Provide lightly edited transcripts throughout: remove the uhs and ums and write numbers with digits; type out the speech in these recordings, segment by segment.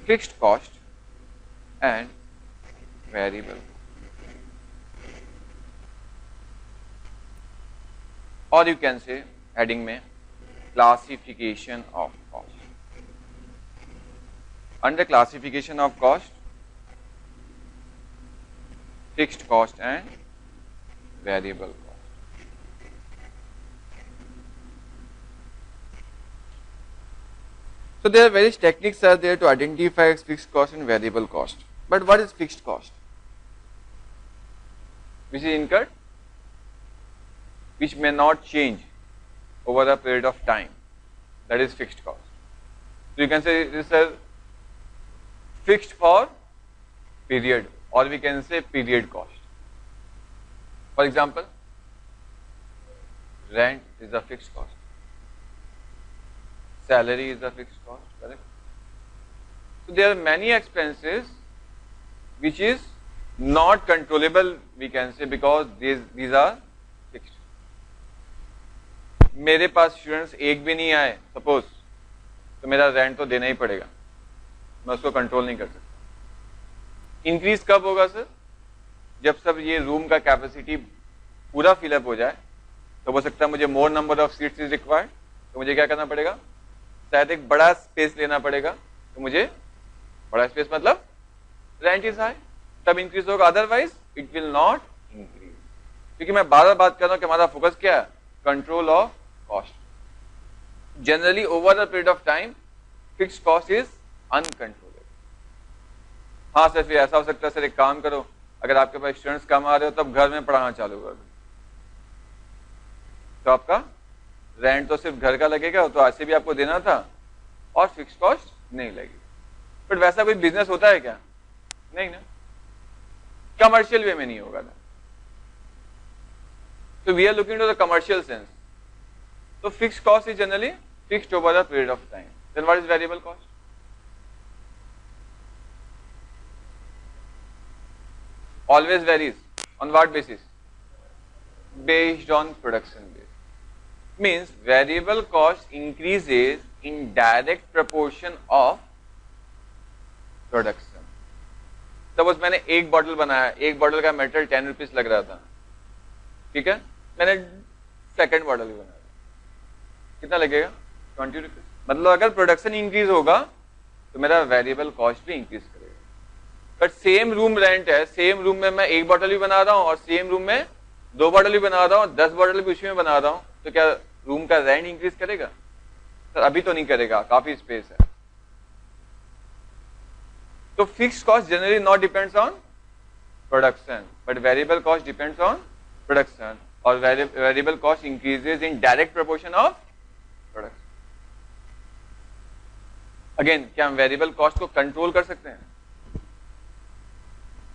fixed cost and variable, or you can say heading में classification of cost. Under classification of cost, fixed cost and variable cost. So there are various techniques are there to identify fixed cost and variable cost. But what is fixed cost? Which is incurred, which may not change over a period of time. That is fixed cost. So you can say this is fixed for period, or we can say period cost. For example, rent is a fixed cost. Salary is a fixed cost, correct? So there are many expenses which is not controllable, we can say, because these are fixed. मेरे पास students एक भी नहीं आए suppose, तो मेरा rent तो देना ही पड़ेगा, मैं उसको कंट्रोल नहीं कर सकता। इंक्रीज कब होगा सर? जब सब ये रूम का कैपेसिटी पूरा फिलअप हो जाए, तो हो सकता है मुझे मोर number of seats is required, तो मुझे क्या करना पड़ेगा, शायद एक बड़ा स्पेस लेना पड़ेगा, तो मुझे बड़ा स्पेस मतलब रेंट इज हाई, तब इंक्रीज होगा, otherwise it will not increase. क्योंकि मैं बार बार बात कर रहा हूं कि हमारा फोकस क्या है, control of cost. Generally over the period of time fixed cost is uncontrollable. हाँ सर, फिर ऐसा हो सकता है सर, एक काम करो, अगर आपके पास स्टूडेंट्स कम आ रहे हो तब घर में पढ़ाना चालू कर दो, तो आपका रेंट तो सिर्फ घर का लगेगा, तो ऐसे भी आपको देना था और फिक्स कॉस्ट नहीं लगेगी। बट वैसा कोई बिजनेस होता है क्या? नहीं ना, कमर्शियल वे में नहीं होगा ना। So we are looking to the commercial sense. So fixed cost is generally fixed over a period of time. Then what is variable cost? Always varies. On what basis? Based on production base. Means variable cost increases in direct proportion of production. Suppose मैंने एक bottle बनाया, एक bottle का metal 10 rupees लग रहा था, ठीक है, मैंने सेकंड बॉटल भी बनाया, कितना लगेगा? 20 रुपीज। मतलब अगर प्रोडक्शन इंक्रीज होगा तो मेरा वेरिएबल कॉस्ट भी इंक्रीज करेगा। बट सेम रूम रेंट है, सेम रूम में मैं एक बॉटल भी बना रहा हूँ और सेम रूम में 2 बॉटल भी बना रहा हूँ, 10 बॉटल भी उसी में बना रहा हूँ, तो क्या रूम का रेंट इंक्रीज करेगा? सर अभी तो नहीं करेगा, काफी स्पेस है। तो fixed cost generally not depends on production, but variable cost depends on production, और variable cost increases in direct proportion of production. Again, क्या हम वेरिएबल कॉस्ट को कंट्रोल कर सकते हैं?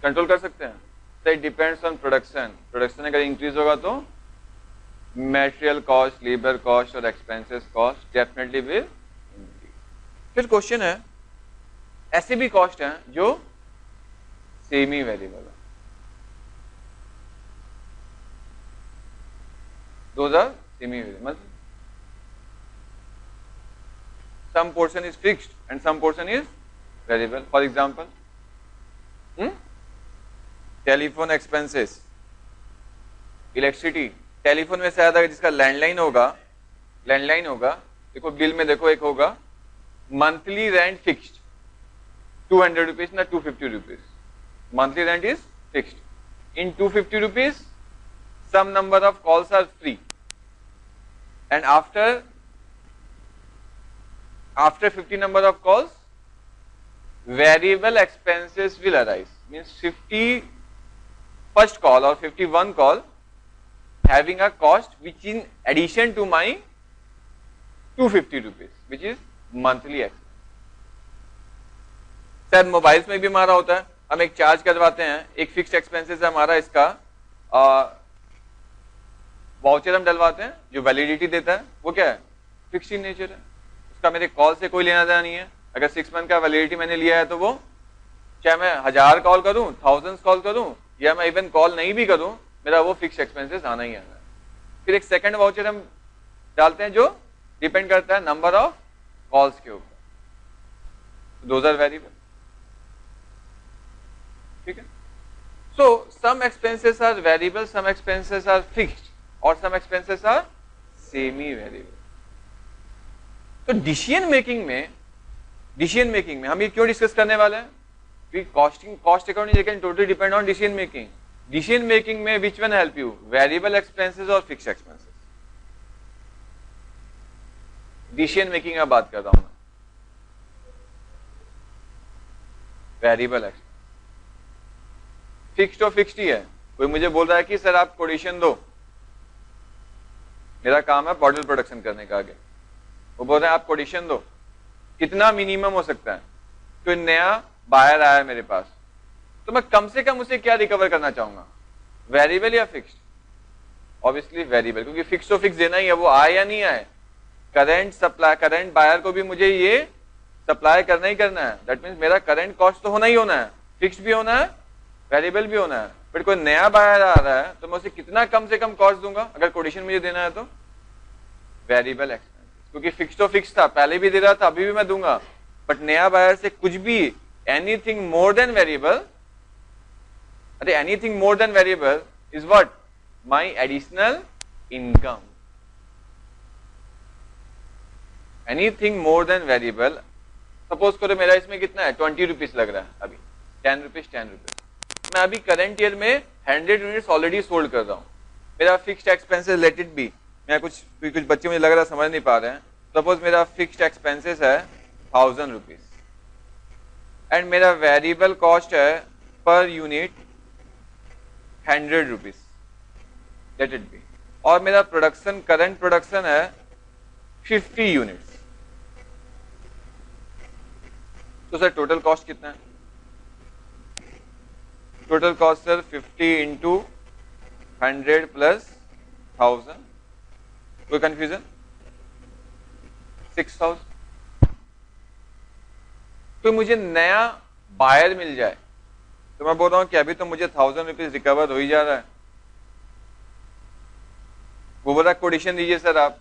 कंट्रोल कर सकते हैं। तो it depends on production. Production अगर इंक्रीज होगा तो मटेरियल कॉस्ट, लेबर कॉस्ट और expenses cost definitely will increase. फिर क्वेश्चन है, ऐसे भी कॉस्ट हैं जो सेमी वेरिएबल है, those are semi variable. Some portion is fixed and some portion is variable. For example, telephone expenses, electricity, telephone में शायद जिसका लैंडलाइन होगा, देखो बिल में देखो एक होगा मंथली रेंट फिक्स्ड 200 रुपीज ना 250 rupees, monthly rent is fixed. In 250 rupees some number of calls are free, and after 50 number of calls variable expenses will arise, means 50 first call or 51 call having a cost which in addition to my 250 rupees which is monthly expense। शायद mobiles में भी हमारा होता है, हम एक charge करवाते हैं, एक फिक्स्ड एक्सपेंसेस है हमारा, इसका वाउचर हम डलवाते हैं जो वैलिडिटी देता है, वो क्या है? फिक्स्ड इन नेचर है, उसका मेरे कॉल से कोई लेना देना नहीं है। अगर 6 मंथ का वैलिडिटी मैंने लिया है तो वो चाहे मैं 1000 कॉल करूं, 1000 कॉल करूं, या मैं इवन कॉल नहीं भी करूं, मेरा वो फिक्स्ड एक्सपेंसेस आना ही आना है। फिर एक सेकंड वाउचर हम डालते हैं जो डिपेंड करता है नंबर ऑफ कॉल्स के ऊपर, दोज आर वेरिएबल। ठीक है। So some expenses are variable, some expenses are fixed और some expenses are semi variable. तो डिसीजन मेकिंग में हम ये क्यों डिस्कस करने वाले हैं? Cost accounting can totally depend on decision making. Decision making में which one help you, variable expenses और फिक्स्ड एक्सपेंसेस? डिसीजन मेकिंग में बात कर रहा हूं मैं, वेरिएबल एक्सपेंस। फिक्स्ड तो फिक्स्ड ही है। कोई मुझे बोल रहा है कि सर आप कोटेशन दो, मेरा काम है बॉटल प्रोडक्शन करने का, आगे वो बोल रहे हैं आप कोटेशन दो, कितना मिनिमम हो सकता है? कोई नया बायर आया मेरे पास, तो मैं कम से कम उसे क्या रिकवर करना चाहूंगा, वेरिएबल या फिक्स्ड? ऑब्वियसली वेरिएबल, क्योंकि फिक्स तो फिक्स देना ही है, वो आए या नहीं आए, करंट बायर को भी मुझे ये सप्लाई करना ही करना है। दैट मीन्स मेरा करंट कॉस्ट तो होना ही होना है, फिक्स्ड भी होना है, वेरिएबल भी होना है। बट कोई नया बायर आ रहा है तो मैं उसे कितना कम से कम कॉस्ट दूंगा अगर कोटेशन मुझे देना है तो? वेरिएबल एक्सपेंसेस, क्योंकि फिक्स तो फिक्स था, पहले भी दे रहा था, अभी भी मैं दूंगा। बट नया बायर से कुछ भी एनीथिंग मोर देन वेरिएबल, अरे anything more than variable is what? My additional income. Anything more than variable, suppose करो मेरा इसमें कितना है, 20 रुपीज लग रहा है अभी, 10 रुपीज 10 रुपीज। मैं अभी करंट ईयर में 100 यूनिट्स ऑलरेडी सोल्ड कर रहा हूं। मेरा fixed expenses let it be, मैं कुछ बच्चे मुझे लग रहा है समझ नहीं पा रहे हैं। सपोज मेरा फिक्स्ड एक्सपेंसेस है 1000 रुपीज एंड मेरा वेरिएबल कॉस्ट है per unit 100 rupees, let it be, और मेरा प्रोडक्शन, करंट प्रोडक्शन है 50 यूनिट्स। तो सर टोटल कॉस्ट कितना है? Total cost sir 50 into 100 plus 1000, कोई कंफ्यूजन? 6000। तो मुझे नया बायर मिल जाए तो मैं बोल रहा हूं कि अभी तो मुझे 1000 रुपीज रिकवर हो ही जा रहा है। वो बोला कोटेशन दीजिए सर आप,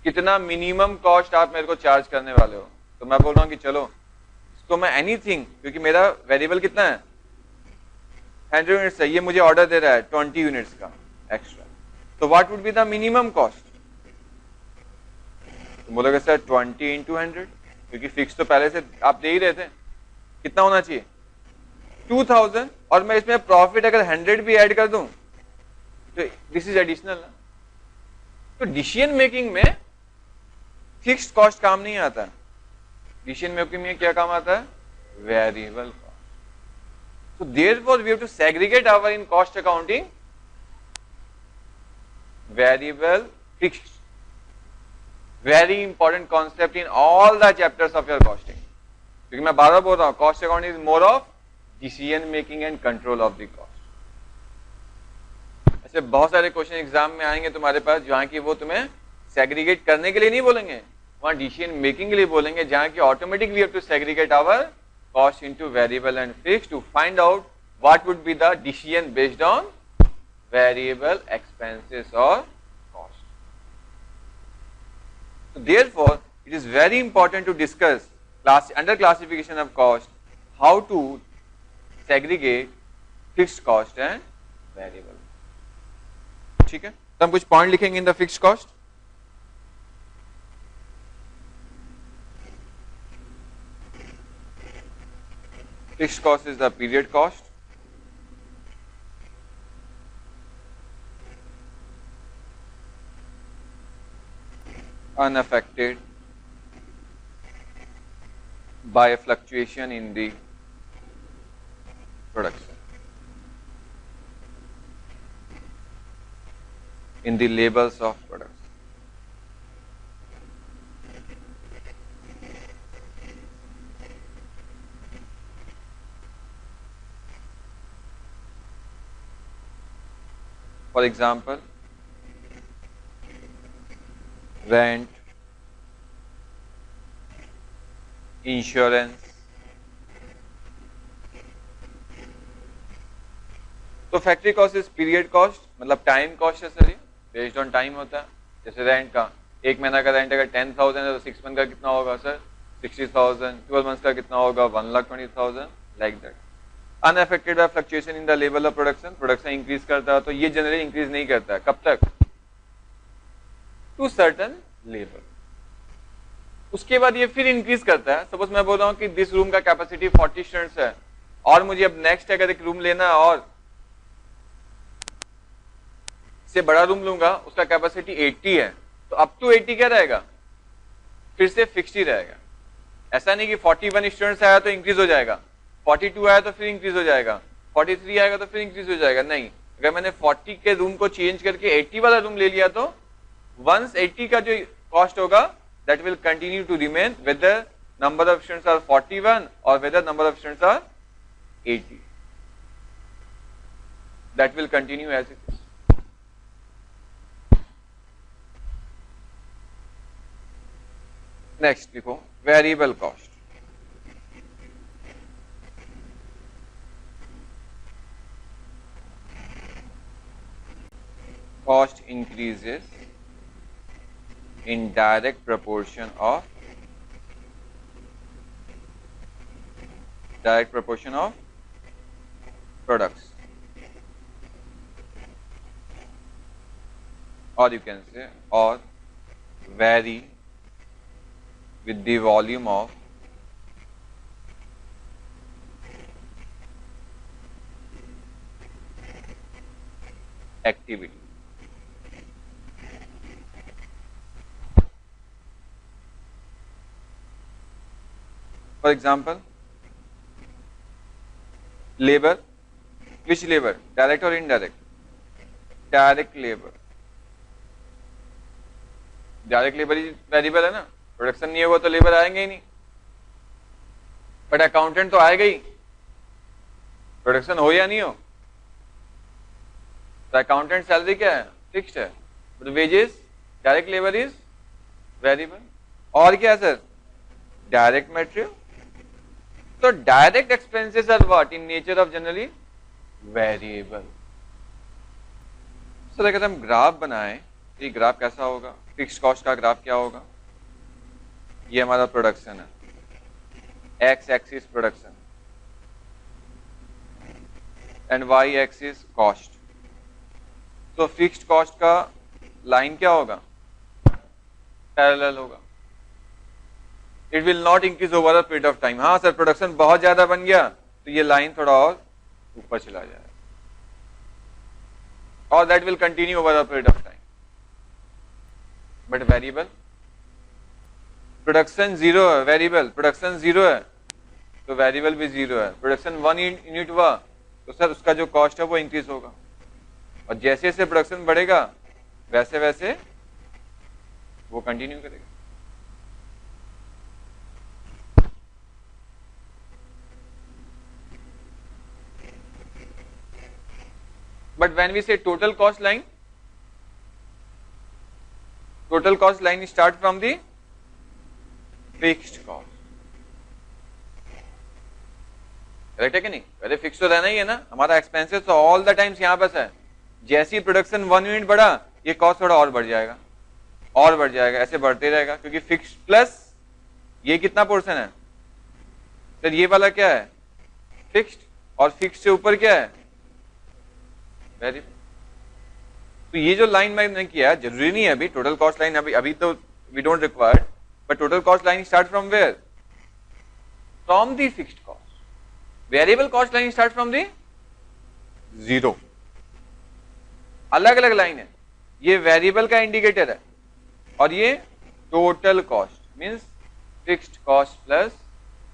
कितना मिनिमम कॉस्ट आप मेरे को चार्ज करने वाले हो? तो मैं बोल रहा हूं कि चलो इसको मैं एनीथिंग, क्योंकि मेरा वेरिएबल कितना है 100 यूनिट्स है, ये मुझे ऑर्डर दे रहा है 20 यूनिट्स का एक्स्ट्रा, तो what would be the minimum cost? तो बोलोगे सर 20 इंटू 100, क्योंकि फिक्स तो पहले से आप दे ही रहे थे, कितना होना चाहिए 2000, और मैं इसमें प्रॉफिट अगर 100 भी ऐड कर दूं तो दिस इज एडिशनल। तो डिसीजन मेकिंग में फिक्स्ड कॉस्ट काम नहीं आता, डिसीजन मेकिंग में क्या काम आता है? Variable cost. So therefore we have to segregate our in cost accounting variable, fixed. Very important concept in all the chapters of your costing. क्योंकि मैं बार-बार बोल रहा हूँ cost accounting is more of decision making and control of the cost. ऐसे बहुत सारे question exam में आएंगे तुम्हारे पास जहाँ की वो तुम्हें सेग्रीगेट करने के लिए नहीं बोलेंगे, वहाँ डिसीजन मेकिंग के लिए बोलेंगे, जहाँ की automatic we have to segregate our cost into variable and fixed to find out what would be the decision based on variable expenses or cost. So therefore, it is very important to discuss under classification of cost how to segregate fixed cost and variable. ठीक है, तो हम कुछ point लिखेंगे in the fixed cost. Fixed cost is the period cost. Unaffected by a fluctuation in the production, in the labels of products. For example, rent, insurance. तो factory cost is period cost, मतलब time cost है sir, ये based on time होता है। जैसे rent का, एक महीना का रेंट अगर 10,000 है तो 6 मंथ का कितना होगा सर 60,000, 12 मंथ का कितना होगा 1,20,000, like that. Unaffected bye fluctuation in the level of production, production increase करता है तो ये जनरली इंक्रीज नहीं करता है, कब तक, टू सर्टन लेवल। उसके बाद ये फिर इंक्रीज करता है। सपोज मैं बोल रहा हूं कि दिस रूम का कैपेसिटी 40 स्टूडेंट्स है और मुझे अब नेक्स्ट अगर एक रूम लेना है और से बड़ा रूम लूंगा, उसका कैपेसिटी 80 है, तो अप टू 80 क्या रहेगा, फिर से फिक्स्ड ही रहेगा। ऐसा नहीं कि 41 स्टूडेंट्स आया तो इंक्रीज हो जाएगा, 42 आया तो फिर इंक्रीज हो जाएगा, 43 आएगा तो फिर इंक्रीज हो जाएगा, नहीं। अगर मैंने 40 के रूम को चेंज करके 80 वाला रूम ले लिया तो वंस 80 का जो कॉस्ट होगा that will continue to remain whether number of students are 41 और whether number of students are 80, that will continue as it is. Next लिखो variable cost. Cost increases in direct proportion of products, or you can say or vary with the volume of activity. For example, labor, which labor, direct or indirect? Direct labor, direct labour he variable है ना, production नहीं होगा तो labour आएंगे ही नहीं, but accountant तो आएगा ही, production हो या नहीं हो। तो अकाउंटेंट सैलरी क्या है, फिक्स्ड है, but wages direct labour is variable. और क्या है सर, डायरेक्ट मटेरियल। तो direct expenses are what in nature of generally variable. Sir अगर हम ग्राफ बनाएं, ये ग्राफ कैसा होगा, फिक्स्ड कॉस्ट का ग्राफ क्या होगा, ये हमारा प्रोडक्शन है, X axis production and Y axis cost. तो फिक्स्ड कॉस्ट का लाइन क्या होगा, पैरेलल होगा, it will not increase over a period of time. हाँ सर प्रोडक्शन बहुत ज्यादा बन गया तो ये लाइन थोड़ा और ऊपर चला जाएगा, और that will continue over a period of time. But variable, production zero है, वेरिएबल प्रोडक्शन जीरो है तो वेरिएबल भी जीरो है। प्रोडक्शन 1 यूनिट हुआ तो सर उसका जो कॉस्ट है वो इंक्रीज होगा, और जैसे जैसे प्रोडक्शन बढ़ेगा वैसे वैसे वो कंटिन्यू करेगा। But when we say total cost line start from the fixed cost, correct है कि नहीं? पहले फिक्स तो रहना ही है ना, हमारा एक्सपेंसेस तो ऑल द टाइम्स यहाँ बस है, जैसी प्रोडक्शन 1 यूनिट बढ़ा ये कॉस्ट थोड़ा और बढ़ जाएगा, और बढ़ जाएगा, ऐसे बढ़ते रहेगा, क्योंकि फिक्स प्लस ये कितना पोर्शन है सर, ये वाला क्या है फिक्स्ड, और फिक्स से ऊपर क्या है वेरिएबल। तो ये जो लाइन मैंने किया है जरूरी नहीं है अभी टोटल कॉस्ट लाइन, अभी तो we don't require, but total cost line start from where, from the fixed cost. Variable cost line start from the zero. अलग अलग लाइन है, ये वेरिएबल का इंडिकेटर है और ये total cost means fixed cost plus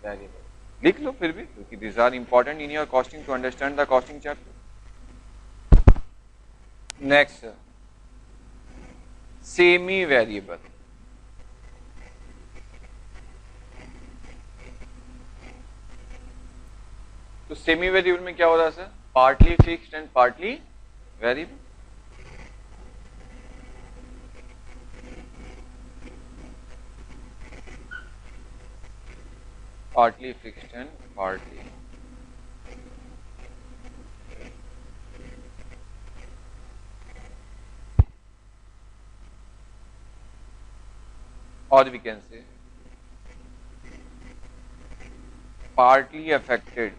variable. लिख लो फिर भी, क्योंकि this are important in your costing to understand the costing chapter. Next semi variable. तो सेमी वेरिएबल में क्या हो रहा है sir, partly fixed and partly variable. Partly fixed and partly or we can say partly affected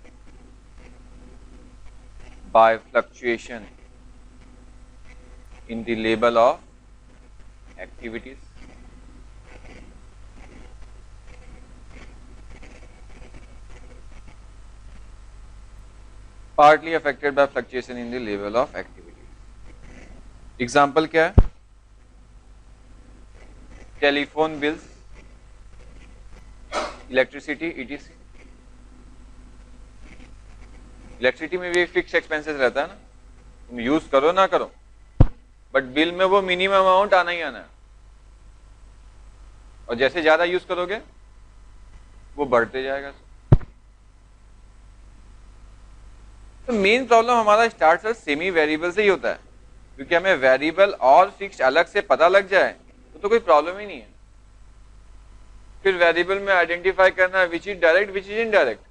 by fluctuation in the level of activities. Partly affected by fluctuation in the level of activities. Example क्या है? Telephone bills, electricity, etc. Electricity में भी fix expenses रहता है ना, तुम use करो ना करो, बट बिल में वो मिनिमम अमाउंट आना ही आना है, और जैसे ज्यादा यूज करोगे वो बढ़ते जाएगा. तो मेन प्रॉब्लम हमारा स्टार्ट सर सेमी वेरिएबल से ही होता है, क्योंकि हमें वेरिएबल और फिक्स अलग से पता लग जाए तो कोई प्रॉब्लम ही नहीं है. फिर वेरिएबल में आइडेंटिफाई करना which is direct which is indirect,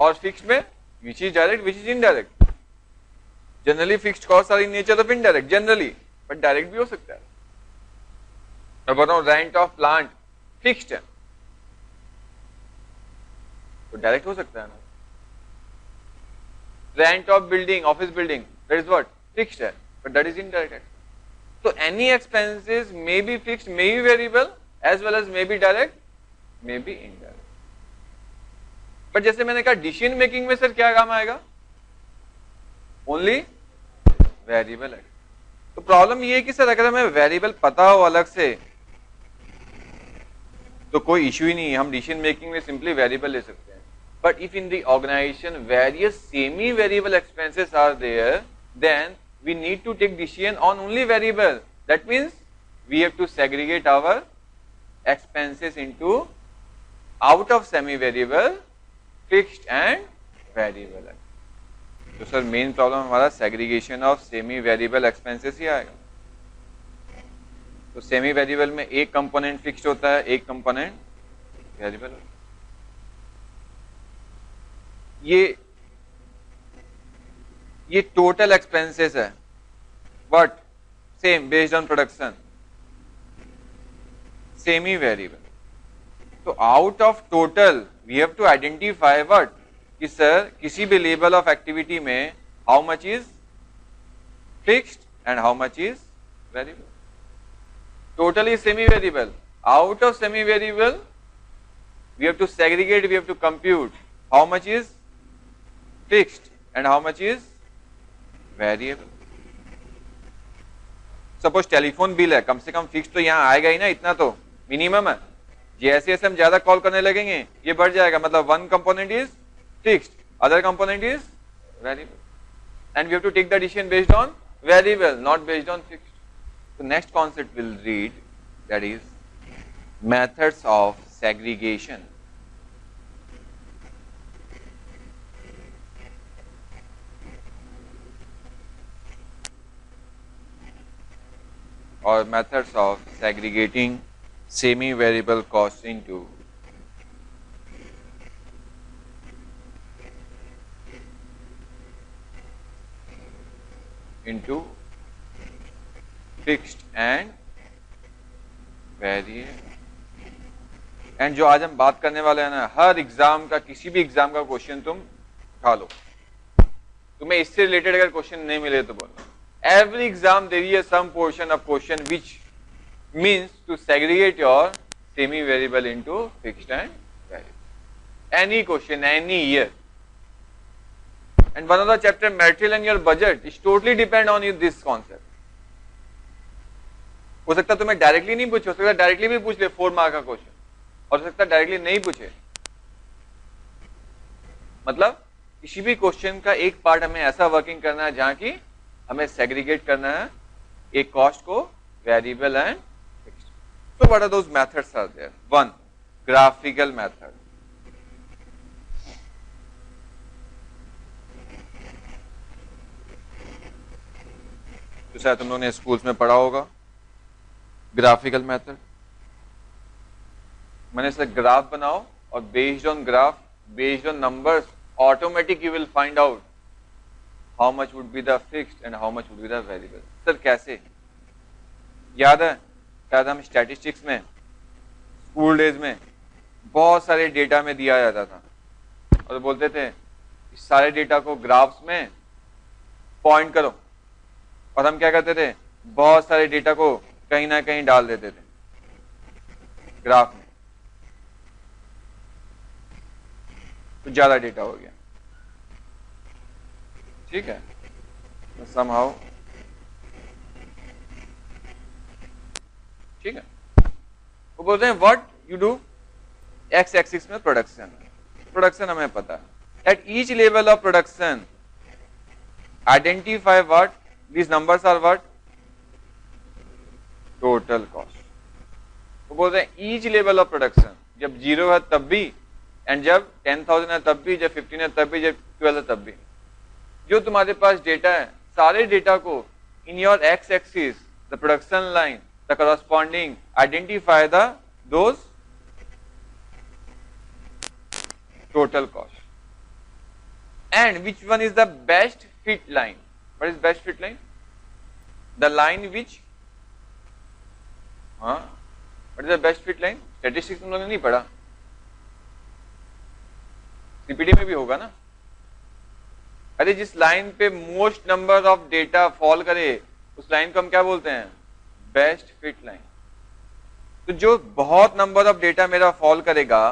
और फिक्स में which is direct which is indirect. Generally fixed cost are in nature of indirect generally, but direct भी हो सकता है. मैं बोल रहा हूं रेंट ऑफ प्लांट फिक्स्ड है तो डायरेक्ट हो सकता है ना. Rent of building, office building, that is what fixed है, but that is indirect. So any expenses may be fixed, may be variable, as well as may be direct, may be indirect. But जैसे मैंने कहा decision making में sir क्या काम आएगा? Only variable है. तो प्रॉब्लम ये है कि सर अगर हमें वेरिएबल पता हो अलग से तो कोई इश्यू ही नहीं है, हम डिसीजन मेकिंग में सिंपली वेरिएबल ले सकते हैं. But if in the organisation various semi variable expenses are there, then we need to take decision on only variable. That means we have to segregate our expenses into out of semi variable, fixed and variable. तो sir main problem हमारा segregation of semi variable expenses ही आएगा. तो semi variable में एक component fixed होता है, एक कंपोनेंट वेरिएबल होता है. ये टोटल एक्सपेंसेस है, but same based on production, semi variable. तो out of total we have to identify what, कि सर किसी भी लेवल ऑफ एक्टिविटी में how much is fixed and how much is variable. Total is semi variable. Out of semi variable we have to segregate, we have to compute how much is fixed and how much is variable. Suppose telephone bill है, कम से कम fix तो यहाँ आएगा ही ना, इतना तो minimum है. जैसे जैसे हम ज्यादा कॉल करने लगेंगे ये बढ़ जाएगा. मतलब one component is fixed, other component is variable, and we have to take the decision based on variable, not based on fixed. तो next concept will read, that is methods of segregation. or methods of segregating semi-variable costs into fixed and variable. And जो आज हम बात करने वाले हैं ना, हर exam का, किसी भी एग्जाम का क्वेश्चन तुम उठा लो, तुम्हें इससे रिलेटेड अगर क्वेश्चन नहीं मिले तो बोलो. Every exam there is some portion of question which means to segregate your semi variable into fixed and variable. Any question, any year. And one of the chapter material and your budget is totally depend on you this concept. हो सकता है तुम्हें directly नहीं पूछे, हो सकता है directly भी पूछ ले 4 मार्क का क्वेश्चन, और हो सकता है डायरेक्टली नहीं पूछे. मतलब किसी भी क्वेश्चन का एक पार्ट हमें ऐसा वर्किंग करना है जहां की हमें सेग्रीगेट करना है एक कॉस्ट को variable and fixed. So what are those methods are there? One, graphical method. तो शायद तुम लोगों ने स्कूल्स में पढ़ा होगा ग्राफिकल मेथड. मैंने से ग्राफ बनाओ और based on graph, based on numbers, automatic you will find out how much would be the fixed and how much would be the variable. Sir कैसे? याद है शायद हम स्टैटिस्टिक्स में स्कूल डेज में बहुत सारे डेटा में दिया जाता था और बोलते थे सारे डेटा को ग्राफ्स में पॉइंट करो, और हम क्या करते थे, बहुत सारे डेटा को कहीं ना कहीं डाल देते थे ग्राफ में, तो ज्यादा डेटा हो गया, ठीक है, समहाउ, ठीक है। वो बोलते हैं what you do, x axis में प्रोडक्शन, प्रोडक्शन हमें पता है, at each level of production identify what these numbers are what, total cost। वो बोलते हैं ईच लेवल ऑफ प्रोडक्शन, जब 0 है तब भी, एंड जब 10,000 है तब भी, जब 15 है तब भी, जब 12 है तब भी, जो तुम्हारे पास डेटा है, सारे डेटा को in your x axis the production line the corresponding identify the those total cost, and which one is the best fit line. What is best fit line? The line which, what is the best fit line? Statistics तुम लोगों ने नहीं पढ़ा, CPD में भी होगा ना। अरे जिस लाइन पे most number of data fall करे उस लाइन को हम क्या बोलते हैं, बेस्ट फिट लाइन। तो जो बहुत नंबर ऑफ डेटा मेरा फॉल करेगा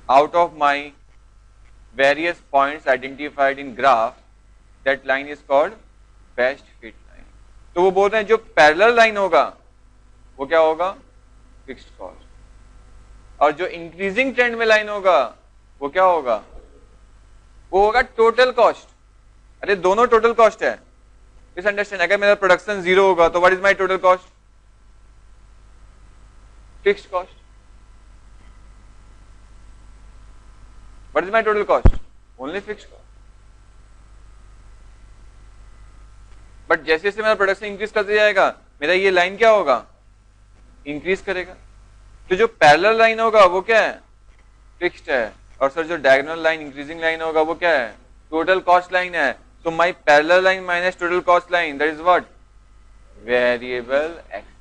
out of my various points identified in graph, that line is called best fit line। तो वो बोल रहे हैं जो पैरेलल लाइन होगा वो क्या होगा, फिक्स्ड कॉस्ट, और जो इंक्रीजिंग ट्रेंड में लाइन होगा वो क्या होगा, वो होगा टोटल कॉस्ट। अरे दोनों टोटल कॉस्ट है, प्लीज अंडरस्टैंड, अगर मेरा प्रोडक्शन 0 होगा तो what is my total cost, fixed cost. What is my total cost? Only fixed cost. But जैसे जैसे मेरा प्रोडक्शन इंक्रीज करते जाएगा मेरा ये लाइन क्या होगा, इंक्रीज करेगा। तो जो पैरेलल लाइन होगा वो क्या है, फिक्स्ड है, और सर जो डायगोनल लाइन इंक्रीजिंग लाइन होगा वो क्या है, टोटल कॉस्ट लाइन है। So my parallel line minus total cost line, that is what, variable expenses.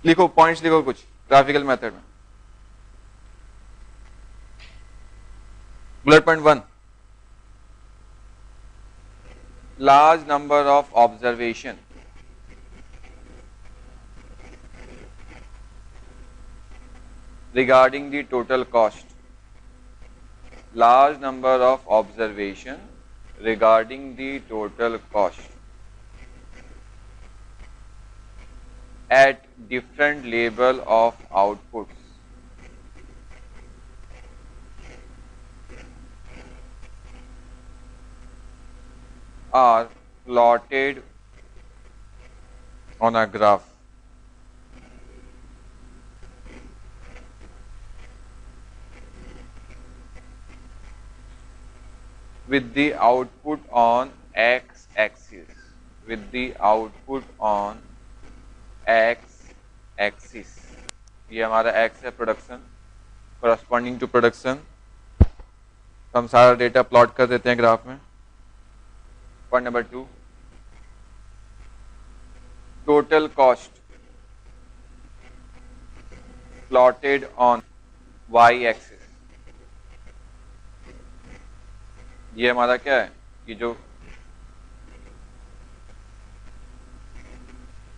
लिखो पॉइंट्स, लिखो कुछ ग्राफिकल मेथड में। Bullet point 1, large number of observation regarding the total cost, large number of observation regarding the total cost at different level of outputs are plotted on a graph with the output on x axis, with the output on x axis। ये हमारा x है production, corresponding to production, हम सारा data plot कर देते हैं graph में। Point number 2, total cost plotted on y axis. ये हमारा क्या है, कि जो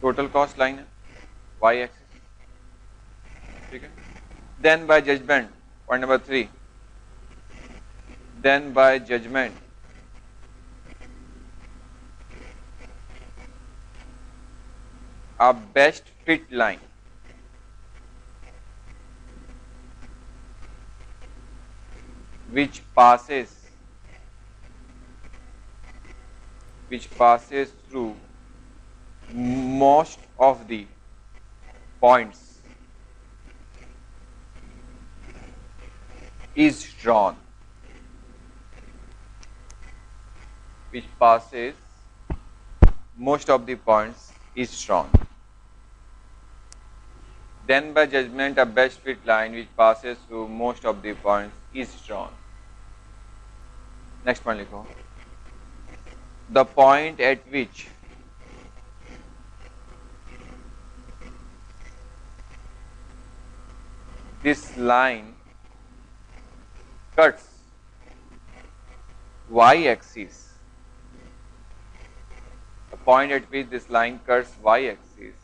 टोटल कॉस्ट लाइन है y एक्सिस, ठीक है। Then by judgement, point number 3, then by judgement a best fit line which passes through most of the points is drawn, which passes most of the points is drawn. Then by judgment a best fit line which passes through most of the points is drawn. Next point लिखो, the point at which this line cuts y-axis, the point at which this line cuts y-axis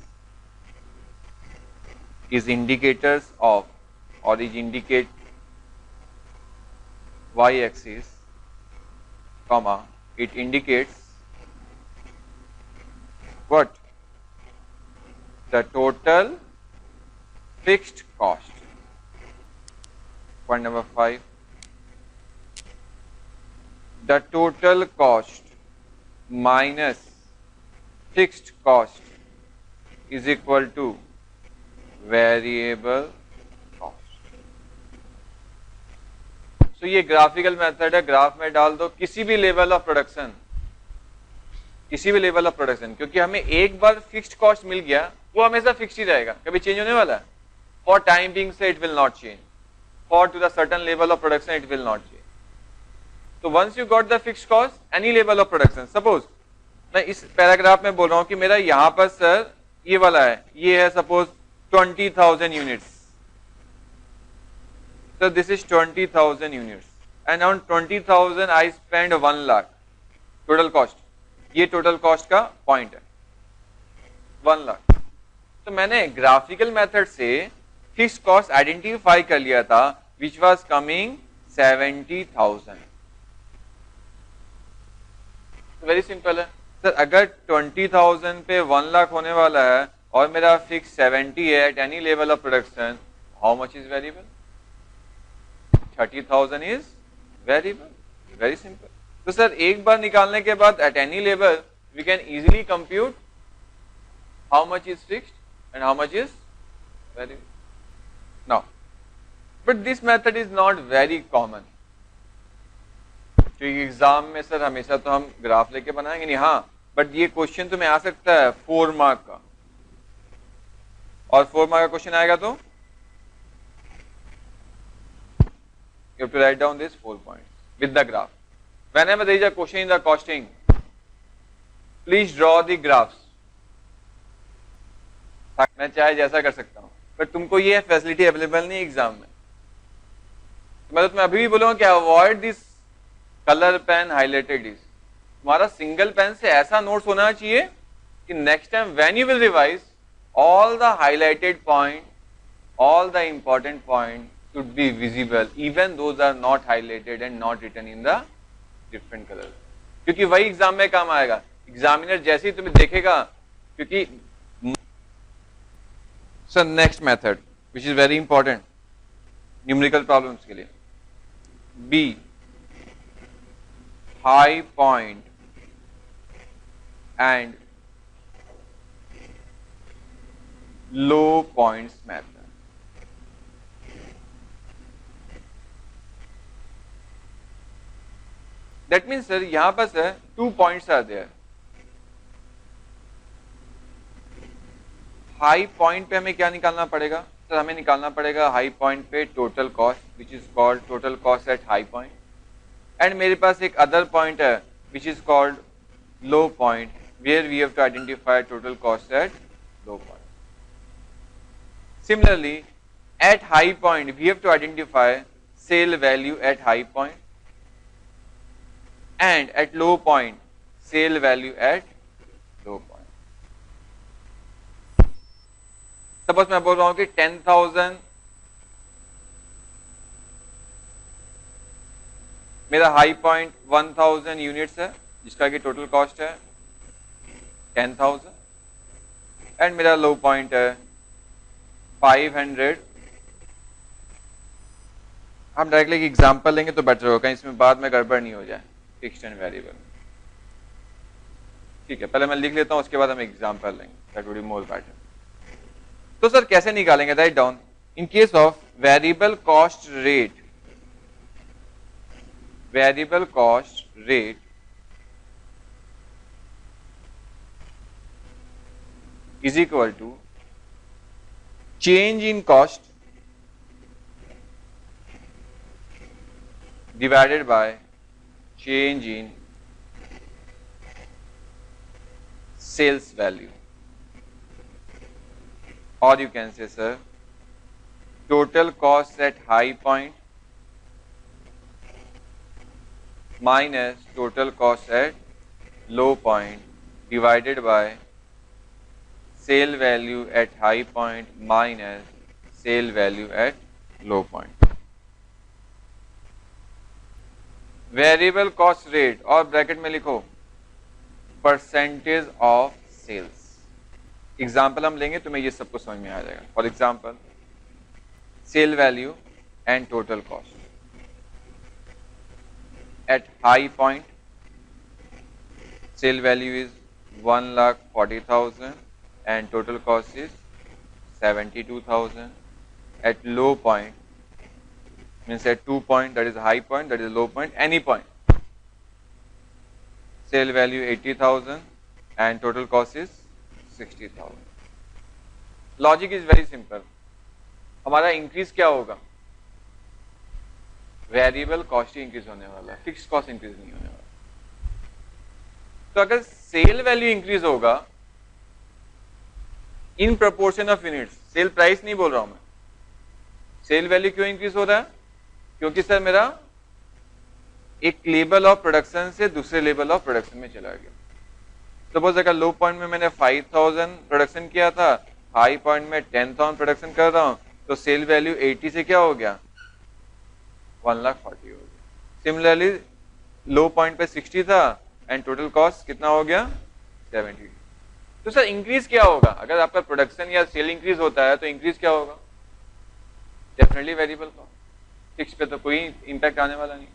is indicators of, or is indicate y-axis, comma, it indicates what? The total fixed cost. Point number 5. The total cost minus fixed cost is equal to variable cost. So ये graphical method है, graph में डाल दो किसी भी level of production, किसी भी level of production, क्योंकि हमें एक बार फिक्स्ड कॉस्ट मिल गया वो हमेशा फिक्स्ड ही रहेगा, कभी चेंज होने वाला है. फॉर टाइम बीइंग से it will not change, for to the certain level of production it will not change. तो once you got the fixed cost any level of production, suppose मैं इस paragraph में बोल रहा हूं कि मेरा यहां पर सर ये वाला है, ये है suppose 20,000 units. So this is 20,000 units and on 20,000 I spend 1 lakh total cost. ये total cost का point है 1 लाख. तो मैंने ग्राफिकल मेथड से फिक्स्ड कॉस्ट आइडेंटिफाई कर लिया था which was coming 70,000. Very simple है सर, अगर 20,000 पे 1 लाख होने वाला है और मेरा फिक्स 70 है at any level of production, how much is variable? 30,000 is variable. Very simple. तो सर एक बार निकालने के बाद at any level we can easily compute how much is fixed and how much is variable. Now but this method is not very common, क्योंकि exam में sir हमेशा तो हम ग्राफ लेके बनाएंगे नहीं. हाँ, बट ये क्वेश्चन तुम्हें आ सकता है 4 मार्क का, और 4 मार्क का क्वेश्चन आएगा तो you have to write down these 4 points with the graph. Whenever there is a question in the costing, please draw the graphs. मैं चाहे जैसा कर सकता हूँ, बट तुमको ये फैसिलिटी अवेलेबल नहीं एग्जाम में. तो मैं तो तुम्हें अभी भी बोलूंगा कि avoid this colour pen highlighted is. तुम्हारा सिंगल पेन से ऐसा नोट्स होना चाहिए कि next time when you will revise all the highlighted point, all the important point should be visible, even those are not highlighted and not written in the different colors. क्योंकि वही exam में काम आएगा. Examiner जैसे ही तुम्हें देखेगा, क्योंकि sir next method which is very important numerical problems के लिए, be high point and low points method. That means sir यहां पर sir 2 points are there. High point पे हमें क्या निकालना पड़ेगा सर? हमें निकालना पड़ेगा हाई पॉइंट पे total cost which is called total cost at high point, and मेरे पास एक अदर पॉइंट है which is called low point, where we have to identify total cost at low point. Similarly, at high point, we have to identify sale value at high point, and at low point, sale value at low point. Suppose मैं बोल रहा हूं कि 10,000 मेरा high point 1,000 units है, जिसका कि total cost है 10,000, एंड मेरा लो पॉइंट है 500. हम डायरेक्टली एग्जांपल लेंगे तो बेटर होगा, इसमें बाद में गड़बड़ नहीं हो जाए. फिक्स्ड एंड वेरिएबल, ठीक है, पहले मैं लिख लेता हूं, उसके बाद हम एग्जांपल लेंगे, that would be more better. तो सर कैसे निकालेंगे? Write down. In case of variable cost rate, variable cost rate is equal to change in cost divided by change in sales value, or you can say sir total cost at high point minus total cost at low point divided by sale value at high point minus sale value at low point. Variable cost rate और bracket में लिखो percentage of sales. Example हम लेंगे तुम्हें ये सब कुछ समझ में आ जाएगा. For example sale value and total cost at high point sale value is 1,40,000 and total cost is 72,000. At low point means at 2 point, that is high point, that is low point, any point, sale value 80,000 and total cost is 60,000. Logic is very simple. हमारा increase क्या होगा? Variable cost ही increase होने वाला है, fix cost increase नहीं होने वाला. तो अगर सेल वैल्यू इंक्रीज होगा in proportion of units, sale price नहीं बोल रहा हूं मैं, सेल वैल्यू क्यों इंक्रीज हो रहा है? क्योंकि सर मेरा एक लेवल ऑफ प्रोडक्शन से दूसरे लेवल ऑफ प्रोडक्शन में चला गया. सपोज अगर लो पॉइंट में मैंने 5,000 प्रोडक्शन किया था, हाई पॉइंट में 10,000 प्रोडक्शन कर रहा हूं, तो सेल वैल्यू 80 से क्या हो गया? 1,40,000 हो गया. सिमिलरली लो पॉइंट पे 60 था एंड टोटल कॉस्ट कितना हो गया? 70. तो सर इंक्रीज क्या होगा? अगर आपका प्रोडक्शन या सेल इंक्रीज होता है तो इंक्रीज क्या होगा? Definitely variable cost. फिक्स पे तो कोई इंपैक्ट आने वाला नहीं.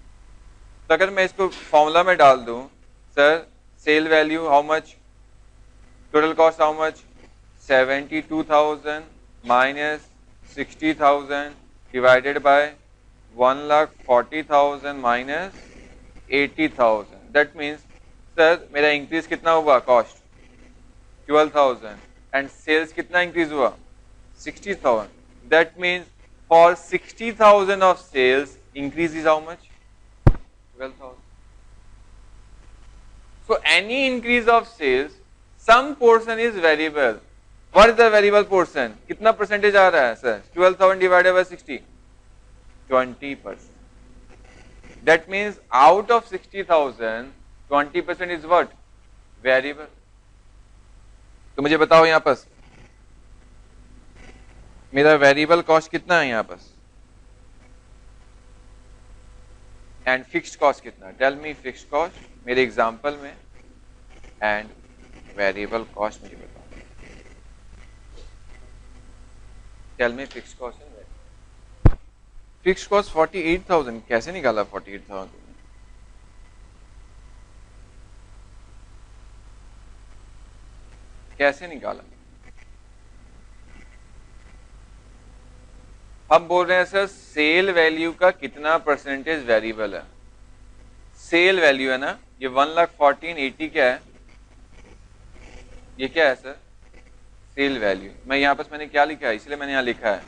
तो अगर मैं इसको फॉर्मूला में डाल दूं, sir sale value how much, total cost how much, 72,000 minus 60,000 divided by 1,40,000 minus 80,000. That means sir मेरा इंक्रीज कितना हुआ? कॉस्ट 12,000 एंड सेल्स कितना इंक्रीज हुआ? 60,000. That means for 60,000 of sales increase is how much? 12,000. So any increase of sales, some portion is variable. What is the variable portion? कितना percentage आ रहा है sir? 12,000 divided by 60, 20%. That means out of 60,000, 20% is what? Variable. तो मुझे बताओ यहां पर मेरा variable cost कितना है यहां पर एंड फिक्स्ड कॉस्ट कितना? टेल मी फिक्स्ड कॉस्ट मेरे एग्जांपल में एंड वेरिएबल कॉस्ट मुझे बताओ. Tell me fixed cost and fixed cost 48,000. कैसे निकाला 48,000? कैसे निकाला? हम बोल रहे हैं सर सेल वैल्यू का कितना परसेंटेज वेरिएबल है? सेल वैल्यू है ना, ये 1,14,80 क्या है? ये क्या है सर? Sale value. मैं यहाँ पर मैंने क्या लिखा है? इसलिए मैंने यहाँ लिखा है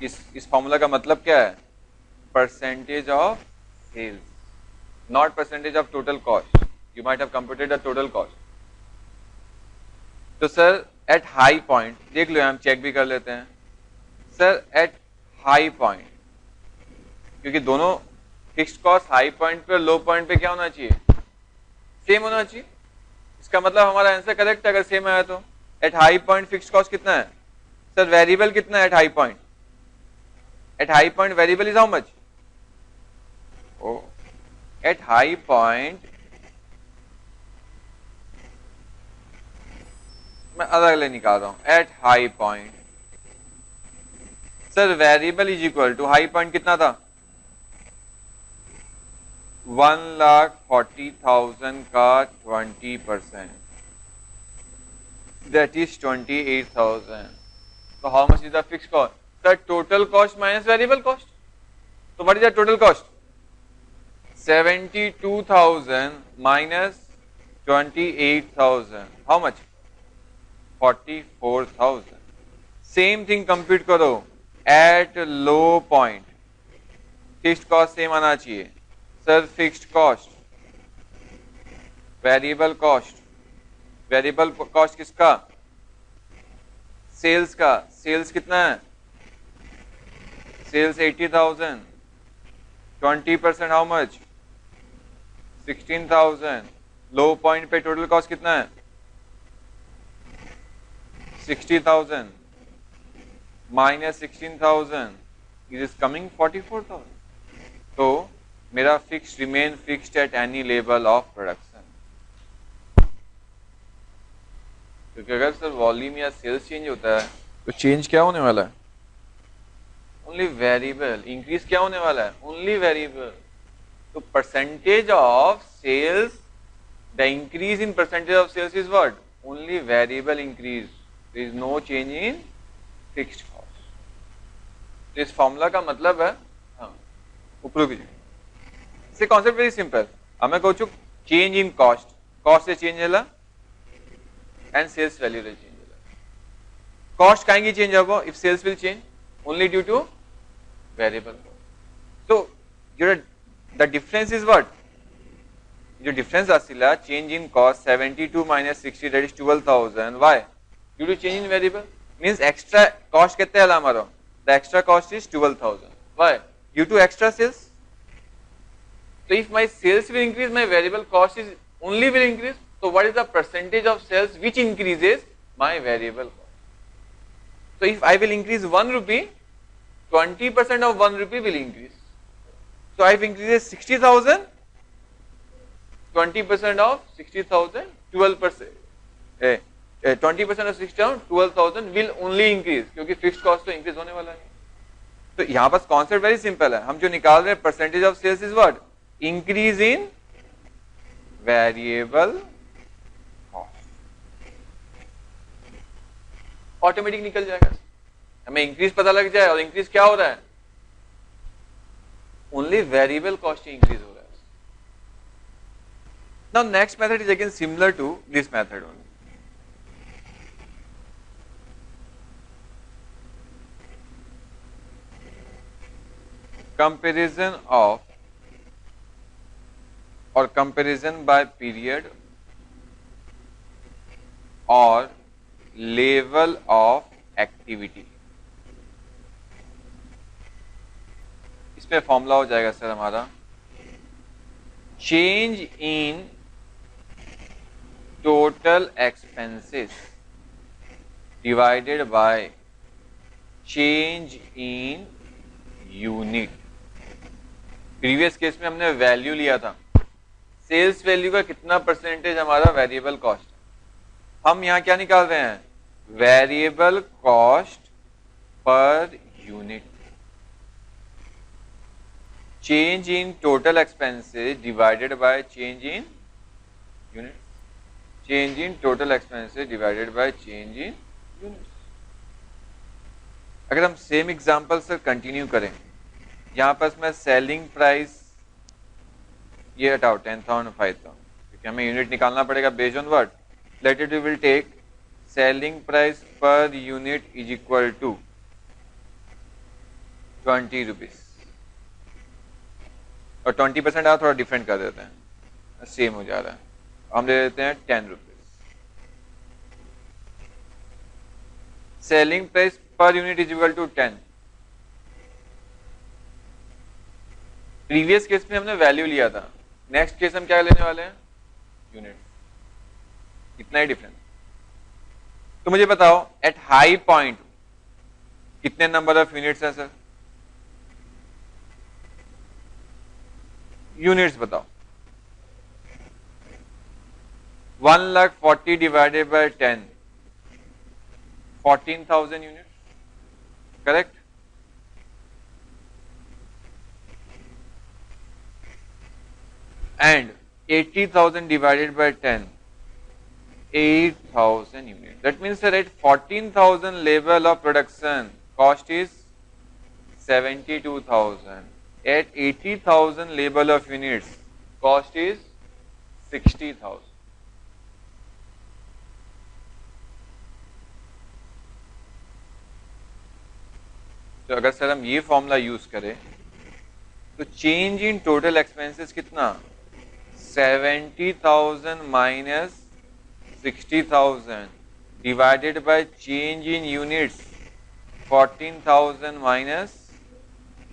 इस फॉर्मूला का मतलब क्या है? Percentage of sales, not percentage of total cost. You might have computed the total cost. तो सर एट हाई पॉइंट, देख लो हम चेक भी कर लेते हैं. सर एट हाई पॉइंट, क्योंकि दोनों फिक्स्ड कॉस्ट हाई पॉइंट पे और लो पॉइंट पे क्या होना चाहिए? सेम होना चाहिए. इसका मतलब हमारा आंसर करेक्ट है अगर सेम आया तो. At high point fixed cost कितना है? सर वेरिएबल कितना है at high point? At high point variable is how much? Oh at high point मैं अलग अलग निकाल रहा हूं. At high point sir variable is equal to high point कितना था? 1,40,000 का 20%, दैट इज 28,000. तो how much is the fixed cost? Sir total cost minus variable cost. तो what is the total cost? 72,000 minus 28,000. How much? 44,000. Same thing compute करो at low point. Fixed cost same आना चाहिए. Sir fixed cost, variable cost, variable cost किसका? Sales का. Sales कितना है? Sales 80,000. 20% how much? 16,000. Low point पे total cost कितना है? 60,000 माइनस 16,000 इज कमिंग 44,000. तो मेरा fix remain fixed at any level of production. क्योंकि अगर सर वॉल्यूम या सेल्स चेंज होता है तो चेंज क्या होने वाला है? Only variable. इंक्रीज क्या होने वाला है? Only variable. तो percentage of sales, the increase in percentage of sales is what? Only variable increase. There is no change in fixed cost. तो इस फॉर्मूला का मतलब है, हाँ ऊपर भी से कॉन्सेप्ट वेरी सिंपल. हमें कहूँ चेंज इन कॉस्ट, कॉस्ट से चेंज है and sales value will change. Cost काहेंगी चेंज होगा if sales will change? Only due to variable. तो the difference is what? जो difference आसिला change in cost 72 minus 60 that is 12,000. Why? Due to change in variable. Means extra cost कितने आला हमारा? The extra cost is 12,000. Why? Due to extra sales. So if my sales will increase, my variable cost is only will increase. So what is the percentage of sales which increases my variable cost? So if I will increase 1 rupee, 20% of 1 rupee will increase. So I have increased 60,000, 20% of 60,000, 12%. 20% of 60,000, 12,000 will only increase क्योंकि fixed cost तो increase होने वाला है. तो यहाँ पर concept very simple है. हम जो निकाल रहे हैं percentage of sales is what? Increase in variable cost. Automatic निकल जाएगा. हमें increase पता लग जाए और increase क्या हो रहा है? Only variable cost increase हो रहा है. Now next method is again similar to this method only. Comparison of or comparison by period or level of activity. इसमें फॉर्मूला हो जाएगा सर हमारा change in total expenses divided by change in unit. Previous case में हमने value लिया था. Sales value का कितना परसेंटेज हमारा वेरिएबल कॉस्ट. हम यहां क्या निकाल रहे हैं? Variable cost per unit. Change in total expenses divided by change in units. Change in total expenses divided by change in units. अगर हम सेम एग्जांपल से कंटिन्यू करें, यहाँ पर मैं सेलिंग प्राइस ये हटाओ 10,000 5,000 क्योंकि हमें यूनिट निकालना पड़ेगा based on what. Let it will take selling price per unit is equal to 20 rupees और 20% आया थोड़ा डिफरेंट कर देते हैं, सेम हो जा रहा है. हम दे देते हैं 10 rupees. Selling price per unit is equal to 10. Previous case में हमने वैल्यू लिया था. नेक्स्ट केस हम क्या लेने वाले हैं? यूनिट. इतना ही डिफरेंस. तो मुझे बताओ एट हाई पॉइंट कितने नंबर ऑफ यूनिट्स हैं सर? यूनिट्स बताओ. 1,40,000 divided by 10, 14,000 unit. Correct. And 80,000 divided by 10, 8,000 units. That means that at 14,000 level of production, cost is 72,000. At 80,000 level of units, cost is 60,000. तो अगर sir हम ये formula use करें तो change in total expenses कितना? 70,000 minus 60,000 divided by change in units 14,000 minus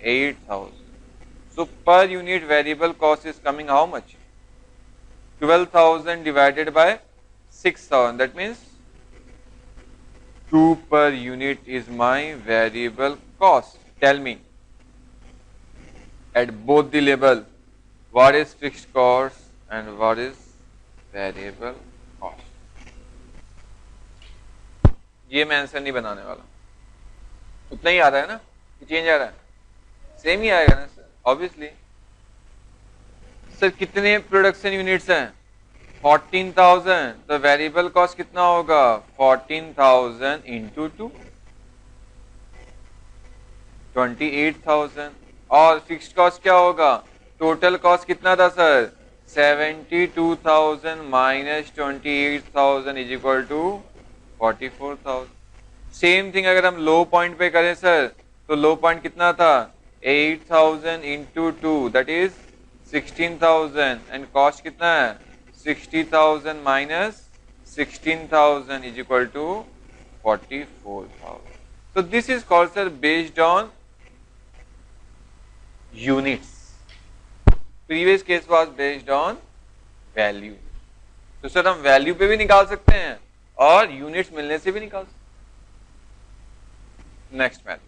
8,000. So per unit variable cost is coming how much? 12,000 divided by 6,000. That means 2 per unit is my variable cost. Tell me, at both the level, what is fixed cost and what is variable cost? ये मैं answer नहीं बनाने वाला, उतना ही आ रहा है ना, change आ रहा है, सेम ही आएगा ना सर, ऑब्वियसली। सर कितने प्रोडक्शन यूनिट्स हैं? 14,000, तो वेरिएबल कॉस्ट कितना होगा? 14,000 इंटू 2, 28,000। और फिक्स्ड कॉस्ट क्या होगा? टोटल कॉस्ट कितना था sir? 72,000 minus 28,000 is equal to 44,000। Same thing अगर हम लो पॉइंट पे करें सर, तो लो पॉइंट कितना था? 8,000 into 2 that is 16,000 and cost कितना है? 60,000 minus 16,000 is equal to 44,000. So this is called sir based on units. Previous case was based on value. तो सर हम वैल्यू पे भी निकाल सकते हैं और यूनिट्स मिलने से भी निकाल सकते हैं। Next method,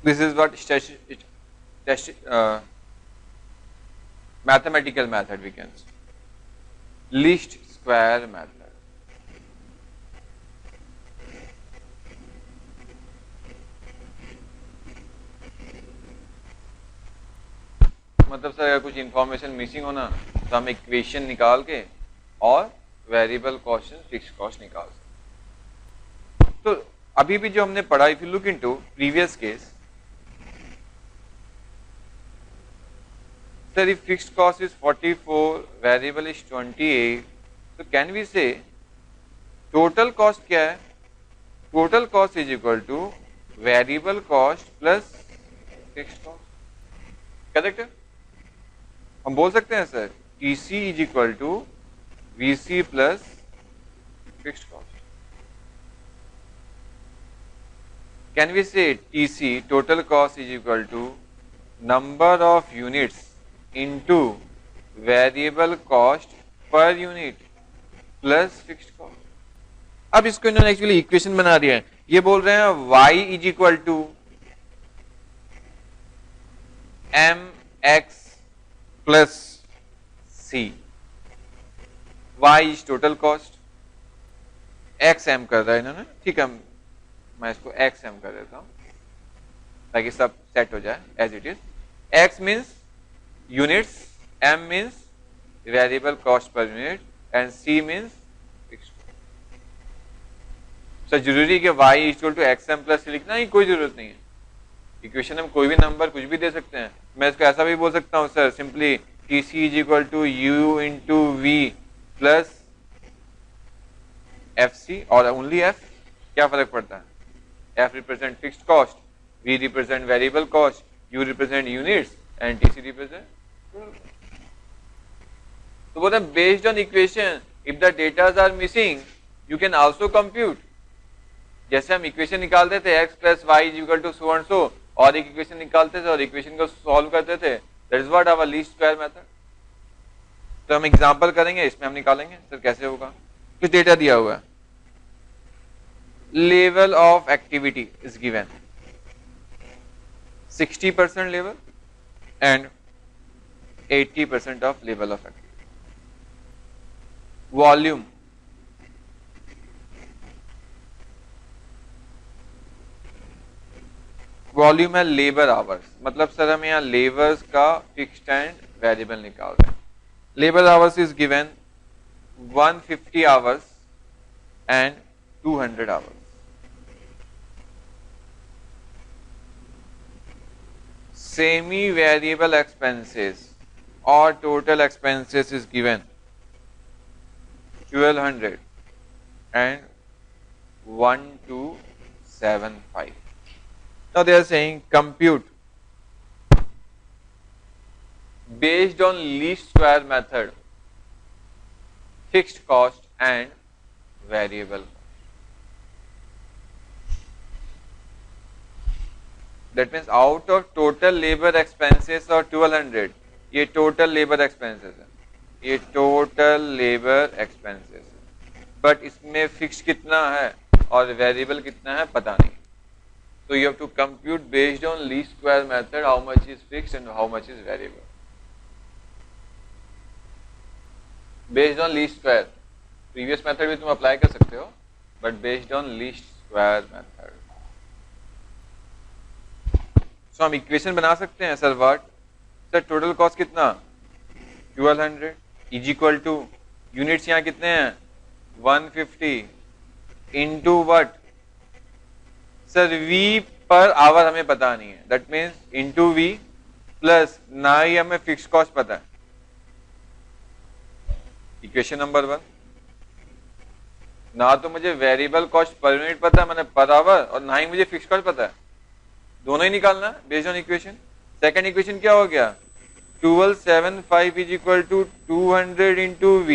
this is what mathematical method we can say, least square method. मतलब सर अगर कुछ इंफॉर्मेशन मिसिंग हो ना, तो हम इक्वेशन निकाल के और वेरिएबल कॉस्ट फिक्स्ड कॉस्ट निकाल सकते। तो अभी भी जो हमने पढ़ा, if you look into previous case, sir if fixed cost is 44, variable is 28, so can we say total cost क्या है? Total cost is equal to variable cost plus fixed cost. Correct है? हम बोल सकते हैं sir TC is equal to VC plus fixed cost. Can we say TC total cost is equal to number of units into variable cost per unit plus fixed cost. अब इसको इन्होंने actually equation बना दिया है। ये बोल रहे हैं y is equal to mx plus c। y is total cost, x m कर रहा है इन्होंने, ठीक है, मैं इसको x m कर देता हूं ताकि सब सेट हो जाए as it is. x means units, m means variable cost per unit and c means fixed cost. Sir जरूरी है कि y equal to xm plus लिखना ही कोई जरूरत नहीं है। इक्वेशन में कोई भी नंबर कुछ भी दे सकते हैं। मैं इसको ऐसा भी बोल सकता हूँ sir simply TC is equal to u into v plus FC और ओनली f। क्या फर्क पड़ता है? f represent fixed cost, v represent variable cost, u represent units and TC represent. तो बोलते हैं based on equation if the datas are missing you can also compute. जैसे हम इक्वेशन निकालते थे x plus Y is equal to so and so, और एक equation निकालते थे और इक्वेशन को सॉल्व करते थे, that is what our least square method. तो हम एग्जांपल करेंगे, इसमें हम निकालेंगे सर कैसे होगा। कुछ डेटा दिया हुआ है, level of activity is given 60% level and 80% of level of activity. Volume, volume है लेबर आवर्स, मतलब सर हम यहाँ लेबर्स का फिक्स्ड एंड वेरिएबल निकाल रहे हैं। Labour hours is given 150 hours and 200 hours. Semi variable expenses or total expenses is given 1200 and 1275. Now they are saying compute based on least square method fixed cost and variable. That means out of total labour expenses और 1200, ये total labour expenses है, ये total labour expenses है, but इसमें fix कितना है और variable कितना है पता नहीं. So you have to compute based on least square method how much is fixed and how much is variable. Based on least square. Previous method भी तुम apply कर सकते हो, but based on least square method. So हम equation बना सकते हैं sir what? Sir total cost कितना? 1200 is equal to units यहाँ कितने हैं? 150 into what? Sir V per hour हमें पता नहीं है, that means into V plus ना ही हमें फिक्स कॉस्ट पता है. इक्वेशन नंबर 1, ना तो मुझे वेरिएबल कॉस्ट पर यूनिट पता है मैंने पर आवर, और ना ही मुझे फिक्स कॉस्ट पता है. दोनों ही निकालना है based on equation. Second equation क्या हो गया? 1275 is equal to 200 into V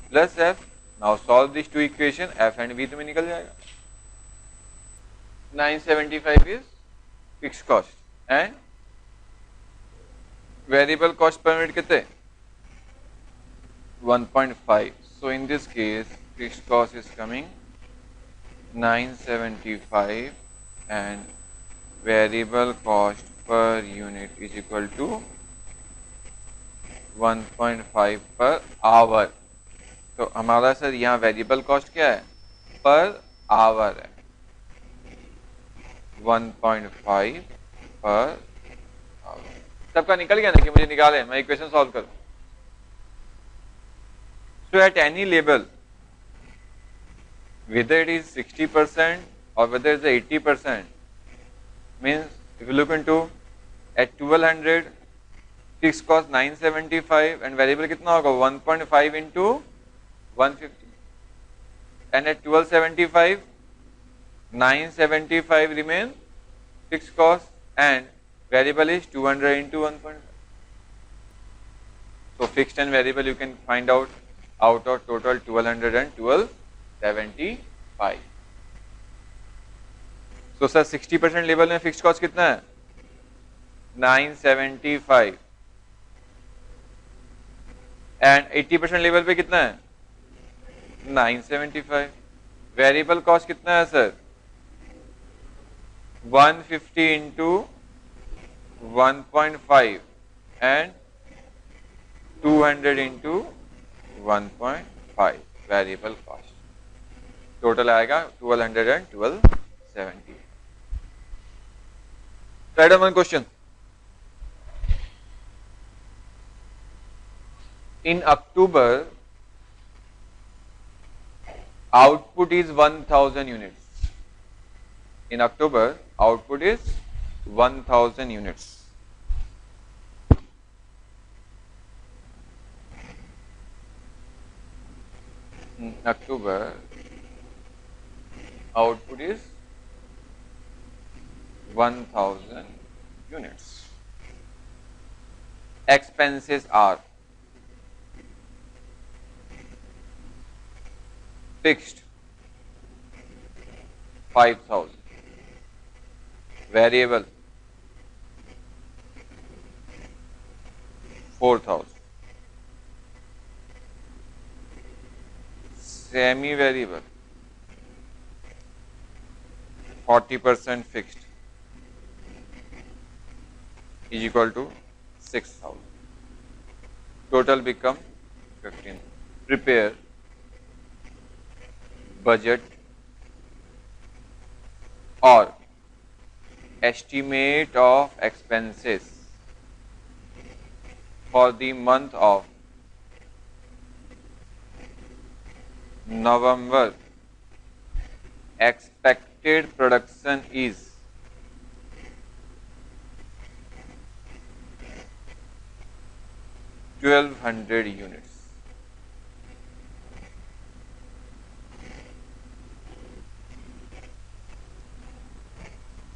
plus F. Now solve this two equation, F and V तुम्हें निकल जाएगा. 975 is fixed cost and variable cost per unit कितने? 1.5. So in this case fixed cost is coming 975 and variable cost per unit is equal to 1.5 per hour. तो हमारा sir यहाँ variable cost क्या है? Per hour है 1.5 per hour. सबका निकल गया ना कि मुझे निकाले, मैं इक्वेशन सॉल्व करूं. So at any label, whether it is 60% or whether it is 80%, means if you look into at 1200 fixed cost 975 and variable कितना होगा? 1.5 into 150, and at 1275 975 remain fixed cost and variable is 200 into 1.5. So fixed and variable you can find out of total 1200 and 1275. So sir 60% level में fixed cost कितना है? 975 and 80% level पे कितना है? 975. Variable cost कितना है sir? 150 into 1.5 and 200 into 1.5 variable cost. Total आएगा 1200 and 1270. Write down one question. In October, output is 1000 units. In October, output is 1000 units. In October, output is 1000 units. Expenses are fixed 5000, variable 4000, semi variable 40% fixed is equal to 6000. Total become 15. Prepare budget or estimate of expenses for the month of November. Expected production is 1200 units.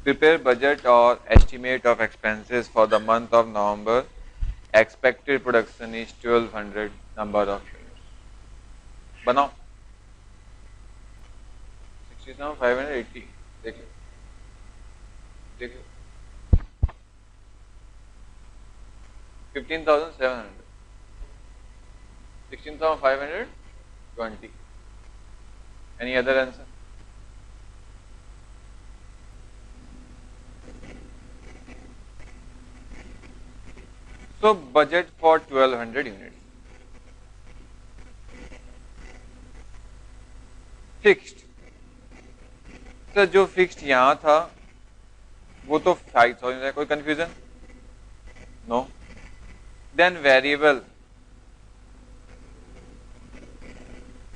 Prepare budget or estimate of expenses for the month of November. Expected production is 1200 number of units. बनाओ 67 580 देख लो 15,700, 16,520. Any other answer? So budget for 1200 units. Fixed. Sir जो fixed यहाँ था वो तो 5,000 है, कोई confusion? No. Then variable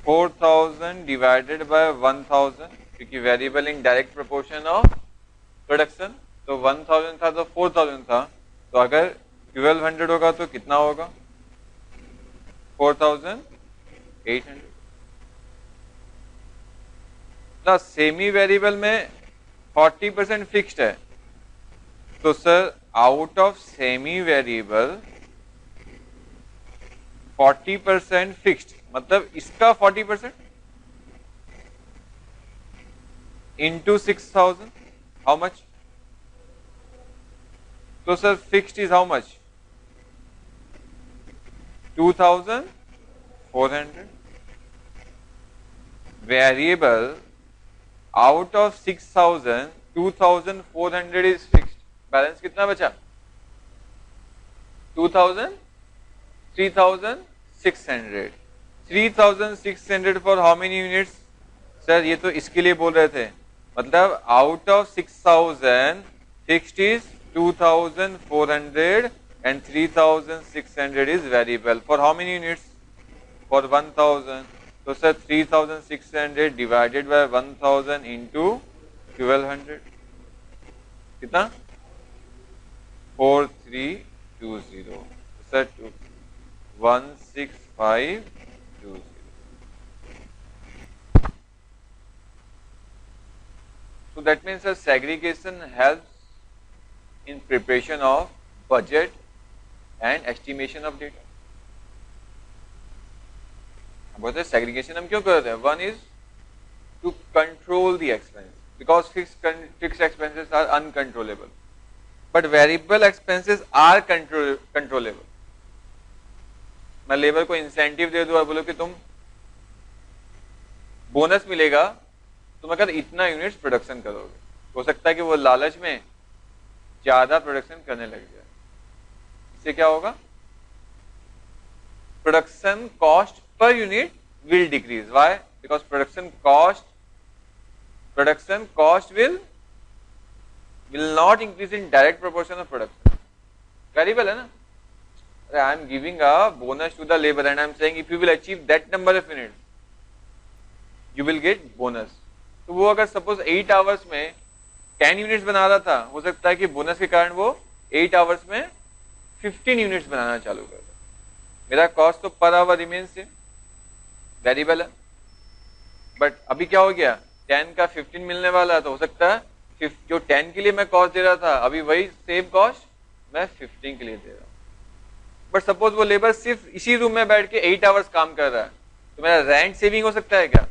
4,000 divided by 1,000, क्योंकि variable in direct proportion of production, तो 1,000 था तो 4,000 था, तो अगर 1200 होगा तो कितना होगा? 4,800. ना सेमी वेरिएबल में 40% फिक्स्ड है, तो sir out of semi variable 40% fixed, मतलब इसका 40% इंटू 6,000, हाउ मच? तो sir fixed is how much? 2,400. Variable out of 6,000 2,400 is fixed. Balance कितना बचा? 2,000, 3,600. 3,600 for how many units? Sir ये तो इसके लिए बोल रहे थे, मतलब out of 6,000 fixed is 2,400 and 3,600 is variable. For how many units? For 1,000. So sir 3,600 divided by 1,000 into 1,200. कितना? 4,320. Sir 16520. So that means sir segregation helps in preparation of budget and estimation of data. बोलते segregation हम क्यों करते हैं? One is to control the expense, because fixed expenses are uncontrollable, but variable expenses are controllable. मैं labour को incentive दे दूं और बोलो कि तुम बोनस मिलेगा तुम अगर इतना यूनिट्स प्रोडक्शन करोगे, हो सकता है कि वो लालच में ज्यादा प्रोडक्शन करने लग जाए. इससे क्या होगा? Production cost per unit will decrease. Why? Because production cost will not increase in direct proportion of production. Variable है ना? I am giving a bonus to the labor and I am saying if you will achieve that number of units, you will get bonus. तो वो अगर suppose 8 hours में 10 units बना रहा था, हो सकता है कि बोनस के कारण वो 8 hours में 15 units बनाना चालू कर दे. मेरा कॉस्ट तो पर आवर रिमेन से वेरिएबल है, बट अभी क्या हो गया? 10 का 15 मिलने वाला है, तो हो सकता है जो 10 के लिए मैं कॉस्ट दे रहा था अभी वही सेम कॉस्ट मैं 15 के लिए दे रहा हूं. बट सपोज वो लेबर सिर्फ इसी रूम में बैठ के 8 आवर्स काम कर रहा है, तो मेरा रेंट सेविंग हो सकता है क्या?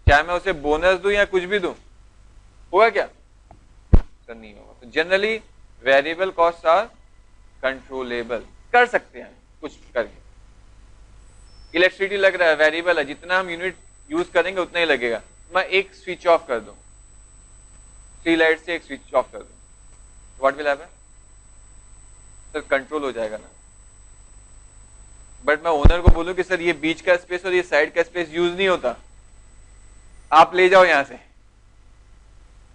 चाहे मैं उसे बोनस दूं या कुछ भी दूं, होगा क्या? सर नहीं होगा. तो generally variable cost are controllable, कर सकते हैं कुछ करके. इलेक्ट्रिसिटी लग रहा है वेरिएबल है, जितना हम यूनिट यूज करेंगे उतना ही लगेगा. मैं एक स्विच ऑफ कर दूं, 3 लाइट से एक स्विच ऑफ कर दूं, what will happen? Sir control हो जाएगा ना. बट मैं ओनर को बोलूं कि सर ये बीच का स्पेस और ये साइड का स्पेस यूज नहीं होता, आप ले जाओ यहां से,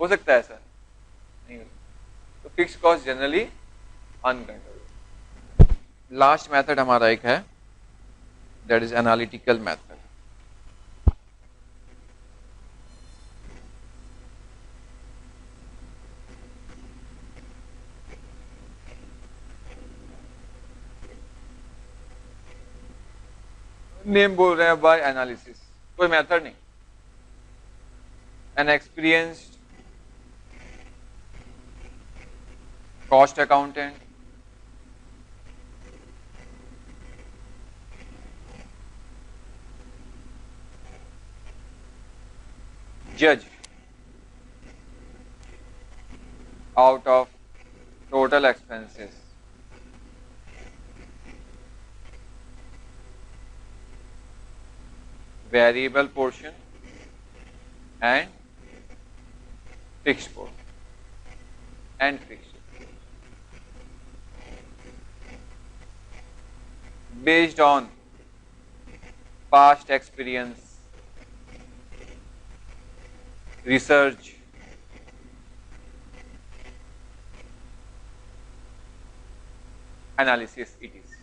हो सकता है सर? नहीं हो सकता. तो fixed cost generally uncontrollable. Last method हमारा एक है, that is analytical method. Name बोल रहे हैं बाय एनालिसिस, कोई मेथड नहीं. N experienced cost accountant judge out of total expenses variable portion and fixed portion and fixed. Based on past experience, research, analysis it is.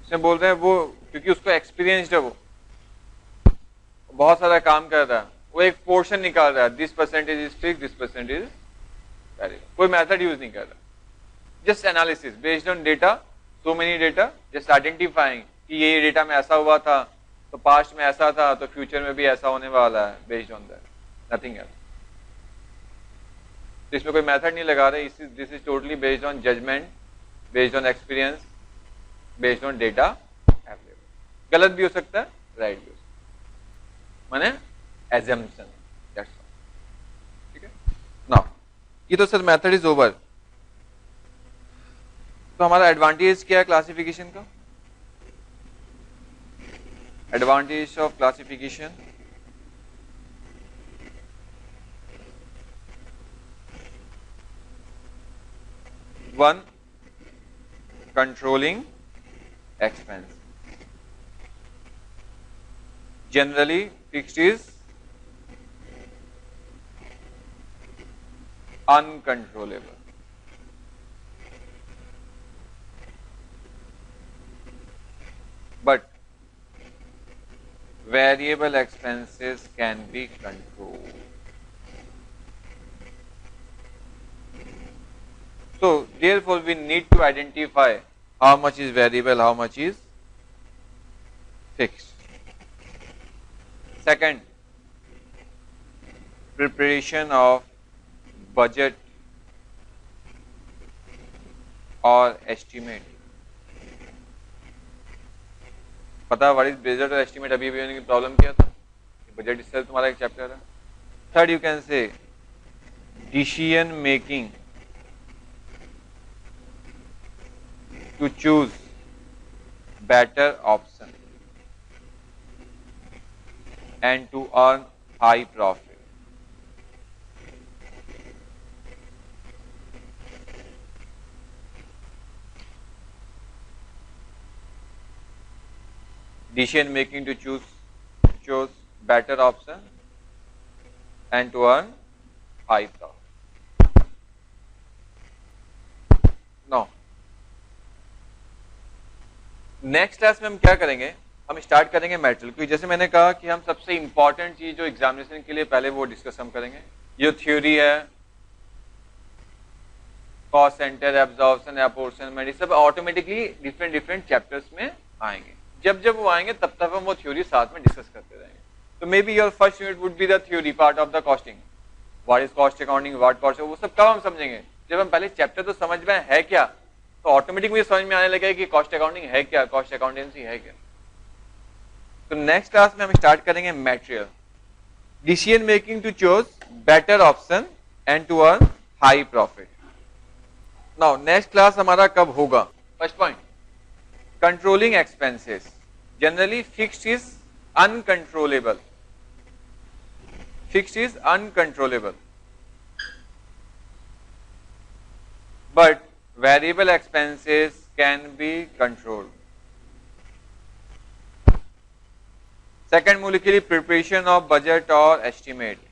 इसमें बोल रहे हैं वो क्योंकि उसको एक्सपीरियंस्ड है, वो बहुत सारा काम कर रहा है, वो एक पोर्शन निकाल रहा है, this percentage is fix, this percentage variable, कोई मेथड यूज नहीं कर रहा, just analysis based on data, so many data, just identifying कि ये डेटा में ऐसा हुआ था, तो पास्ट में ऐसा था, तो फ्यूचर में भी ऐसा होने वाला है, based on that, nothing else. तो इसमें कोई मेथड नहीं लगा रहे, this is totally based on judgement, based on experience, based on data available. गलत भी हो सकता है, राइट भी हो सकता है, माने एजम्पशन, दैट्स ऑल। ठीक है, नाउ ये तो सर मेथड इज ओवर। तो हमारा एडवांटेज क्या है क्लासिफिकेशन का? Advantage of classification, one, controlling expense. Generally fixed is uncontrollable. But variable expenses can be controlled. So therefore we need to identify how much is variable, how much is fixed. Second, preparation of budget or estimate. पता है what is budget और estimate? अभी मैंने problem किया था, budget इससे तुम्हारा एक चैप्टर है। Third, you can say decision making to choose better option and to earn high profit. Decision making to choose better option and to earn high profit. Now next class में हम क्या करेंगे, हम start करेंगे material, क्योंकि जैसे मैंने कहा कि हम सबसे इंपॉर्टेंट चीज जो एग्जामिनेशन के लिए पहले वो डिस्कस हम करेंगे, ये थ्योरी है, कॉस्ट सेंटर, एब्जॉर्प्शन, अपॉर्चनमेंट, ये सब ऑटोमेटिकली डिफरेंट डिफरेंट चैप्टर्स में आएंगे। जब जब वो आएंगे तब तक हम वो थ्योरी साथ में डिस्कस करते रहेंगे। तो may be your first unit would be the theory part of the costing, what is cost accounting, what cost, वो सब कब हम समझेंगे, जब हम पहले चैप्टर तो समझ में है क्या, तो ऑटोमेटिक मुझे समझ में आने लगा कि कॉस्ट अकाउंटिंग है क्या, कॉस्ट अकाउंटेंसी है क्या। तो नेक्स्ट क्लास में हम स्टार्ट करेंगे material, decision making to choose better option and to earn high profit. Now next class हमारा कब होगा? First point, controlling expenses. Generally fixed is uncontrollable, fixed is uncontrollable, but variable expenses can be controlled. Second, molecular preparation of budget or estimate.